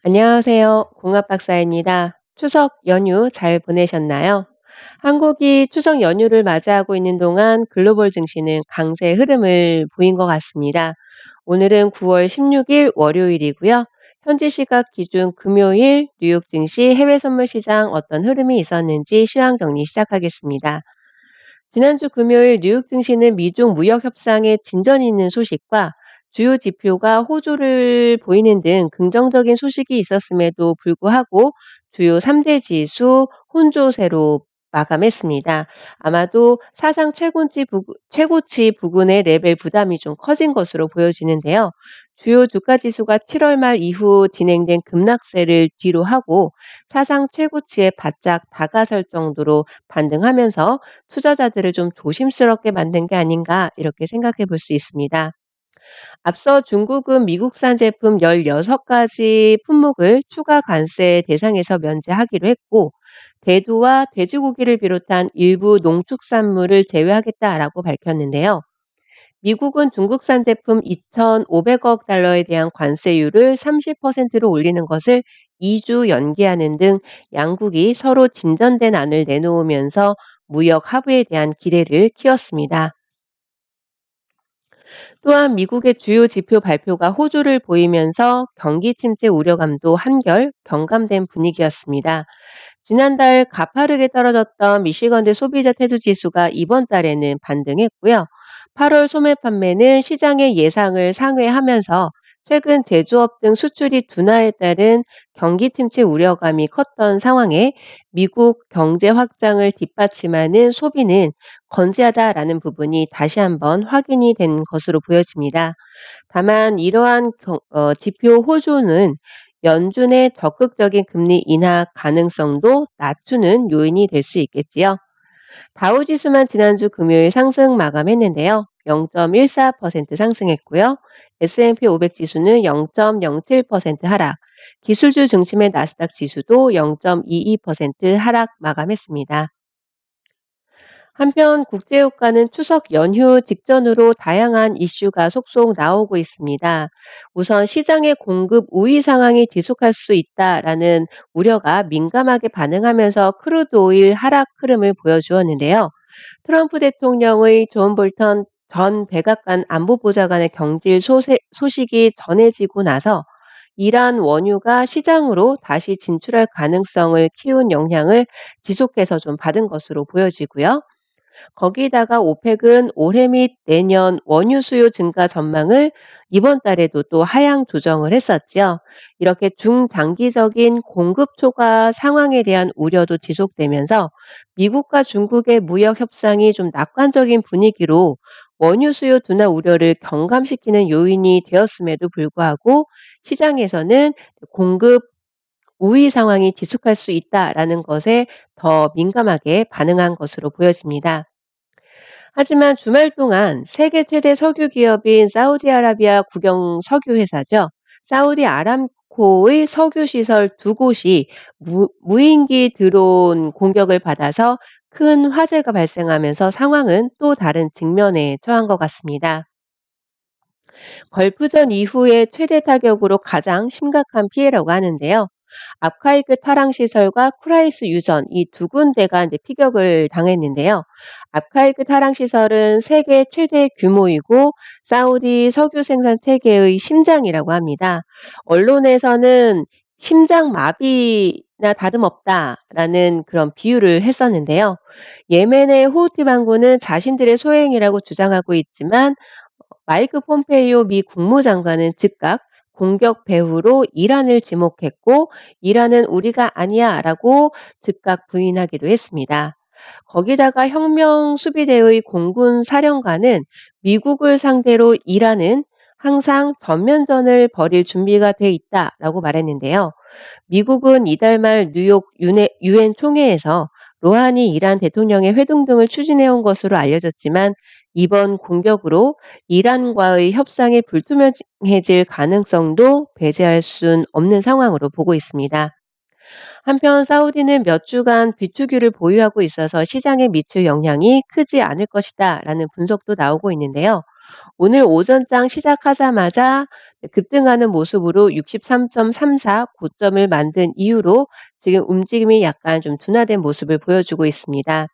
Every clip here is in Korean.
안녕하세요. 공합 박사입니다. 추석 연휴 잘 보내셨나요? 한국이 추석 연휴를 맞이하고 있는 동안 글로벌 증시는 강세 흐름을 보인 것 같습니다. 오늘은 9월 16일 월요일이고요. 현지 시각 기준 금요일 뉴욕 증시 해외 선물 시장 어떤 흐름이 있었는지 시황 정리 시작하겠습니다. 지난주 금요일 뉴욕 증시는 미중 무역 협상에 진전이 있는 소식과 주요 지표가 호조를 보이는 등 긍정적인 소식이 있었음에도 불구하고 주요 3대 지수 혼조세로 마감했습니다. 아마도 사상 최고치 부근의 레벨 부담이 좀 커진 것으로 보여지는데요. 주요 주가 지수가 7월 말 이후 진행된 급락세를 뒤로 하고 사상 최고치에 바짝 다가설 정도로 반등하면서 투자자들을 좀 조심스럽게 만든 게 아닌가 이렇게 생각해 볼 수 있습니다. 앞서 중국은 미국산 제품 16가지 품목을 추가 관세 대상에서 면제하기로 했고, 대두와 돼지고기를 비롯한 일부 농축산물을 제외하겠다라고 밝혔는데요. 미국은 중국산 제품 2,500억 달러에 대한 관세율을 30%로 올리는 것을 2주 연기하는 등 양국이 서로 진전된 안을 내놓으면서 무역 합의에 대한 기대를 키웠습니다. 또한 미국의 주요 지표 발표가 호조를 보이면서 경기 침체 우려감도 한결 경감된 분위기였습니다. 지난달 가파르게 떨어졌던 미시건대 소비자 태도 지수가 이번 달에는 반등했고요. 8월 소매 판매는 시장의 예상을 상회하면서 최근 제조업 등 수출이 둔화에 따른 경기 침체 우려감이 컸던 상황에 미국 경제 확장을 뒷받침하는 소비는 건재하다라는 부분이 다시 한번 확인이 된 것으로 보여집니다. 다만 이러한 지표 호조는 연준의 적극적인 금리 인하 가능성도 낮추는 요인이 될 수 있겠지요. 다우지수만 지난주 금요일 상승 마감했는데요. 0.14% 상승했고요. S&P 500 지수는 0.07% 하락, 기술주 중심의 나스닥 지수도 0.22% 하락 마감했습니다. 한편 국제유가는 추석 연휴 직전으로 다양한 이슈가 속속 나오고 있습니다. 우선 시장의 공급 우위 상황이 지속할 수 있다라는 우려가 민감하게 반응하면서 크루드 오일 하락 흐름을 보여주었는데요. 트럼프 대통령의 존 볼턴 전 백악관 안보보좌관의 경질 소식이 전해지고 나서 이란 원유가 시장으로 다시 진출할 가능성을 키운 영향을 지속해서 좀 받은 것으로 보여지고요. 거기다가 오펙은 올해 및 내년 원유 수요 증가 전망을 이번 달에도 또 하향 조정을 했었죠. 이렇게 중장기적인 공급 초과 상황에 대한 우려도 지속되면서 미국과 중국의 무역 협상이 좀 낙관적인 분위기로 원유 수요 둔화 우려를 경감시키는 요인이 되었음에도 불구하고 시장에서는 공급 우위 상황이 지속할 수 있다라는 것에 더 민감하게 반응한 것으로 보여집니다. 하지만 주말 동안 세계 최대 석유 기업인 사우디아라비아 국영 석유 회사죠. 사우디 아람코의 석유 시설 두 곳이 무인기 드론 공격을 받아서 큰 화재가 발생하면서 상황은 또 다른 직면에 처한 것 같습니다. 걸프전 이후에 최대 타격으로 가장 심각한 피해라고 하는데요. 아카이크 타랑 시설과 쿠라이스 유전 이 두 군데가 이제 피격을 당했는데요. 아카이크 타랑 시설은 세계 최대 규모이고 사우디 석유 생산 체계의 심장이라고 합니다. 언론에서는 심장 마비나 다름없다라는 그런 비유를 했었는데요. 예멘의 후티 반군은 자신들의 소행이라고 주장하고 있지만 마이크 폼페이오 미 국무장관은 즉각 공격 배후로 이란을 지목했고 이란은 우리가 아니야라고 즉각 부인하기도 했습니다. 거기다가 혁명수비대의 공군 사령관은 미국을 상대로 이란은 항상 전면전을 벌일 준비가 돼 있다라고 말했는데요. 미국은 이달 말 뉴욕 유엔 총회에서 로하니 이란 대통령의 회동 등을 추진해온 것으로 알려졌지만 이번 공격으로 이란과의 협상이 불투명해질 가능성도 배제할 순 없는 상황으로 보고 있습니다. 한편 사우디는 몇 주간 비투기를 보유하고 있어서 시장에 미칠 영향이 크지 않을 것이다 라는 분석도 나오고 있는데요. 오늘 오전장 시작하자마자 급등하는 모습으로 63.34 고점을 만든 이후로 지금 움직임이 약간 좀 둔화된 모습을 보여주고 있습니다.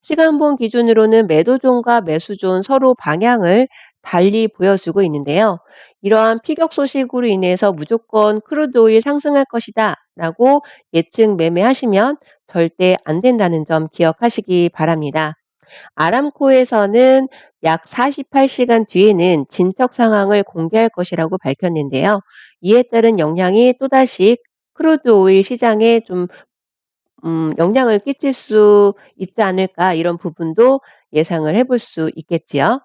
시간봉 기준으로는 매도존과 매수존 서로 방향을 달리 보여주고 있는데요. 이러한 피격 소식으로 인해서 무조건 크루드 오일 상승할 것이다 라고 예측 매매하시면 절대 안 된다는 점 기억하시기 바랍니다. 아람코에서는 약 48시간 뒤에는 진척 상황을 공개할 것이라고 밝혔는데요. 이에 따른 영향이 또다시 크루드 오일 시장에 좀 영향을 끼칠 수 있지 않을까 이런 부분도 예상을 해볼 수 있겠지요.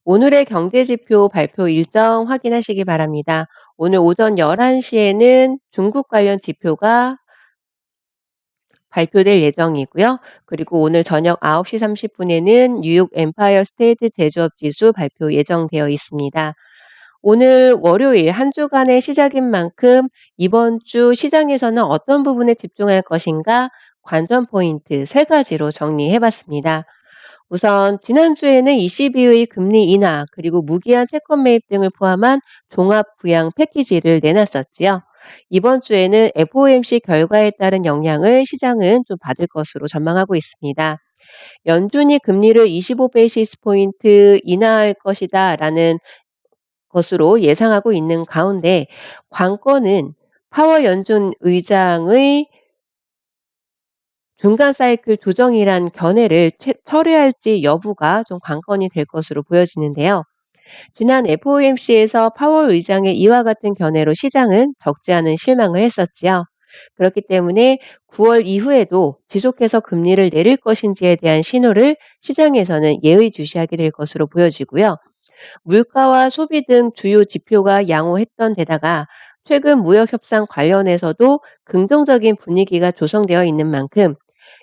오늘의 경제지표 발표 일정 확인하시기 바랍니다. 오늘 오전 11시에는 중국 관련 지표가 발표될 예정이고요. 그리고 오늘 저녁 9시 30분에는 뉴욕 엠파이어 스테이트 제조업 지수 발표 예정되어 있습니다. 오늘 월요일 한 주간의 시작인 만큼 이번 주 시장에서는 어떤 부분에 집중할 것인가 관전 포인트 세 가지로 정리해 봤습니다. 우선 지난주에는 ECB의 금리 인하 그리고 무기한 채권 매입 등을 포함한 종합 부양 패키지를 내놨었지요. 이번 주에는 FOMC 결과에 따른 영향을 시장은 좀 받을 것으로 전망하고 있습니다. 연준이 금리를 25베이시스 포인트 인하할 것이다라는 것으로 예상하고 있는 가운데 관건은 파월 연준 의장의 중간 사이클 조정이란 견해를 철회할지 여부가 좀 관건이 될 것으로 보여지는데요. 지난 FOMC에서 파월 의장의 이와 같은 견해로 시장은 적지 않은 실망을 했었지요. 그렇기 때문에 9월 이후에도 지속해서 금리를 내릴 것인지에 대한 신호를 시장에서는 예의주시하게 될 것으로 보여지고요. 물가와 소비 등 주요 지표가 양호했던 데다가 최근 무역 협상 관련해서도 긍정적인 분위기가 조성되어 있는 만큼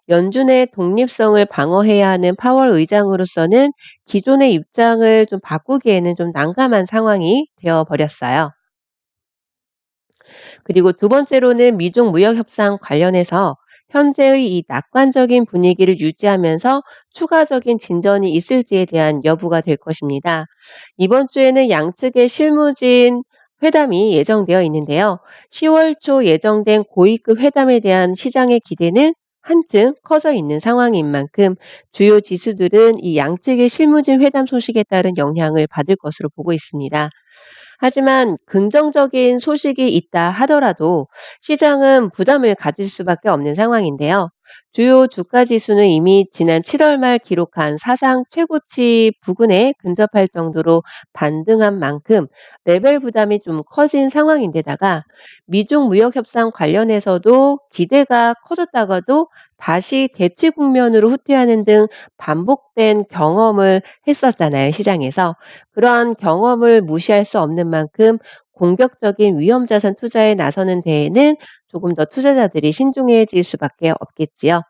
연준의 독립성을 방어해야 하는 파월 의장으로서는 기존의 입장을 좀 바꾸기에는 좀 난감한 상황이 되어 버렸어요. 그리고 두 번째로는 미중 무역 협상 관련해서 현재의 이 낙관적인 분위기를 유지하면서 추가적인 진전이 있을지에 대한 여부가 될 것입니다. 이번 주에는 양측의 실무진 회담이 예정되어 있는데요. 10월 초 예정된 고위급 회담에 대한 시장의 기대는 한층 커져 있는 상황인 만큼 주요 지수들은 이 양측의 실무진 회담 소식에 따른 영향을 받을 것으로 보고 있습니다. 하지만 긍정적인 소식이 있다 하더라도 시장은 부담을 가질 수밖에 없는 상황인데요. 주요 주가 지수는 이미 지난 7월 말 기록한 사상 최고치 부근에 근접할 정도로 반등한 만큼 레벨 부담이 좀 커진 상황인데다가 미중 무역 협상 관련해서도 기대가 커졌다가도 다시 대치 국면으로 후퇴하는 등 반복된 경험을 했었잖아요, 시장에서. 그러한 경험을 무시할 수 없는 만큼 공격적인 위험 자산 투자에 나서는 데에는 조금 더 투자자들이 신중해질 수밖에 없겠지요.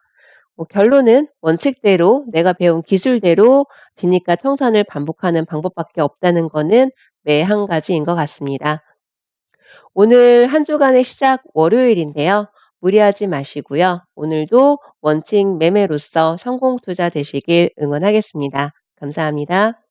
뭐 결론은 원칙대로 내가 배운 기술대로 진입과 청산을 반복하는 방법밖에 없다는 거는 매 한 가지인 것 같습니다. 오늘 한 주간의 시작 월요일인데요. 무리하지 마시고요. 오늘도 원칙 매매로서 성공 투자 되시길 응원하겠습니다. 감사합니다.